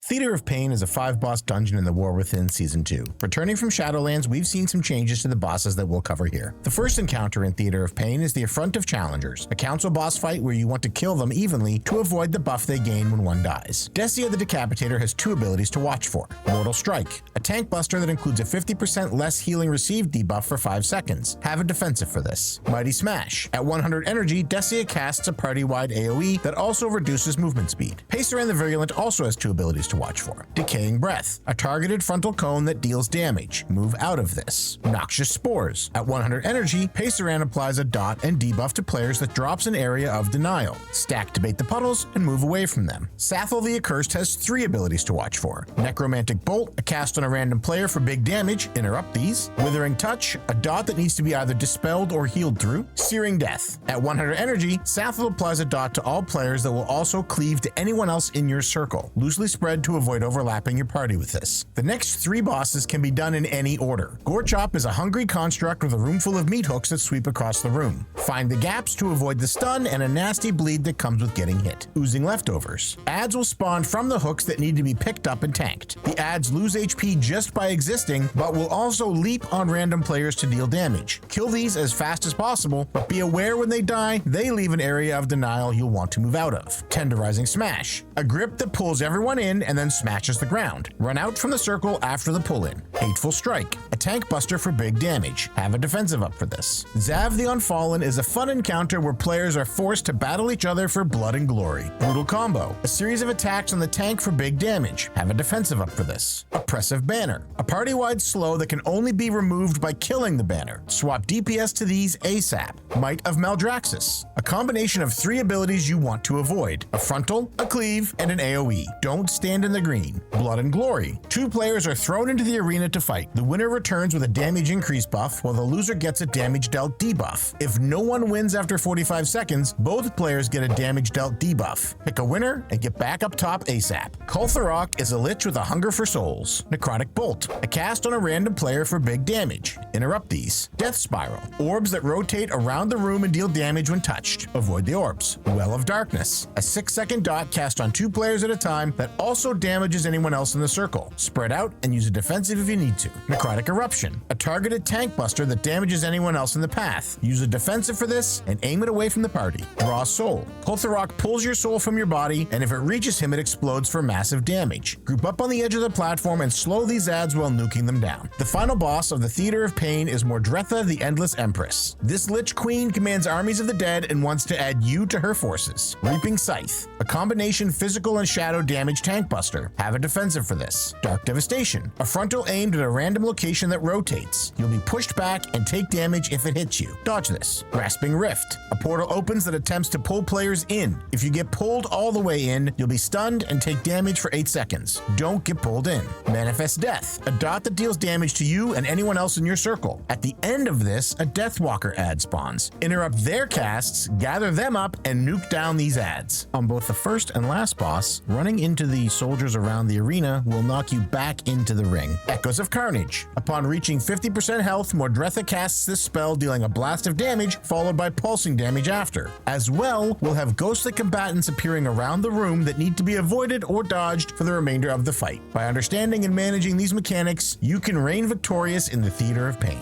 Theater of Pain is a 5-boss dungeon in the War Within Season 2. Returning from Shadowlands, we've seen some changes to the bosses that we'll cover here. The first encounter in Theater of Pain is the Affront of Challengers, a council boss fight where you want to kill them evenly to avoid the buff they gain when one dies. Desia the Decapitator has 2 abilities to watch for. Mortal Strike, a tank buster that includes a 50% less healing received debuff for 5 seconds. Have a defensive for this. Mighty Smash, at 100 energy, Desia casts a party-wide AoE that also reduces movement speed. Paceran the Virulent also has 2 abilities to watch for. Decaying Breath, a targeted frontal cone that deals damage. Move out of this. Noxious Spores, at 100 energy, Paceran applies a dot and debuff to players that drops an area of denial. Stack to bait the puddles and move away from them. Sathel the Accursed has 3 abilities to watch for. Necromantic Bolt, a cast on a random player for big damage. Interrupt these. Withering Touch, a dot that needs to be either dispelled or healed through. Searing Death, at 100 energy, Sathel applies a dot to all players that will also cleave to anyone else in your circle, loosely spread to avoid overlapping your party with this. The next 3 bosses can be done in any order. Gorechop is a hungry construct with a room full of meat hooks that sweep across the room. Find the gaps to avoid the stun and a nasty bleed that comes with getting hit. Oozing Leftovers. Adds will spawn from the hooks that need to be picked up and tanked. The adds lose HP just by existing, but will also leap on random players to deal damage. Kill these as fast as possible, but be aware when they die, they leave an area of denial you'll want to move out of. Tenderizing Smash. A grip that pulls everyone in and then smashes the ground. Run out from the circle after the pull-in. Hateful Strike, a tank buster for big damage. Have a defensive up for this. Zav the Unfallen is a fun encounter where players are forced to battle each other for blood and glory. Brutal Combo, a series of attacks on the tank for big damage. Have a defensive up for this. Oppressive Banner, a party-wide slow that can only be removed by killing the banner. Swap DPS to these ASAP. Might of Maldraxxus, a combination of 3 abilities you want to avoid. A frontal, a cleave, and an AoE. Don't stand in the green. Blood and Glory. 2 players are thrown into the arena to fight. The winner returns with a damage increase buff, while the loser gets a damage dealt debuff. If no one wins after 45 seconds, both players get a damage dealt debuff. Pick a winner and get back up top ASAP. Kul'Tharok is a lich with a hunger for souls. Necrotic Bolt, a cast on a random player for big damage. Interrupt these. Death Spiral, orbs that rotate around the room and deal damage when touched. Avoid the orbs. Well of Darkness, a 6-second dot cast on 2 players at a time that also damages anyone else in the circle. Spread out and use a defensive if you need to. Necrotic Eruption, a targeted tank buster that damages anyone else in the path. Use a defensive for this and aim it away from the party. Draw Soul. Kul'Tharok pulls your soul from your body, and if it reaches him, it explodes for massive damage. Group up on the edge of the platform and slow these adds while nuking them down. The final boss of the Theater of Pain is Mordretha the Endless Empress. This Lich Queen commands armies of the dead and wants to add you to her forces. Reaping Scythe, a combination physical and shadow damage tank buster. Have a defensive for this. Dark Devastation, a frontal aimed at a random location that rotates. You'll be pushed back and take damage if it hits you. Dodge this. Grasping Rift, a portal opens that attempts to pull players in. If you get pulled all the way in, you'll be stunned and take damage for 8 seconds. Don't get pulled in. Manifest Death, a dot that deals damage to you and anyone else in your circle. At the end of this, a Deathwalker ad spawns. Interrupt their casts, gather them up, and nuke down these ads. On both the first and last boss, running into the soldiers around the arena will knock you back into the ring. Echoes of Carnage. Upon reaching 50% health, Mordretha casts this spell, dealing a blast of damage followed by pulsing damage after. As well, we'll have ghostly combatants appearing around the room that need to be avoided or dodged for the remainder of the fight. By understanding and managing these mechanics, you can reign victorious in the Theater of Pain.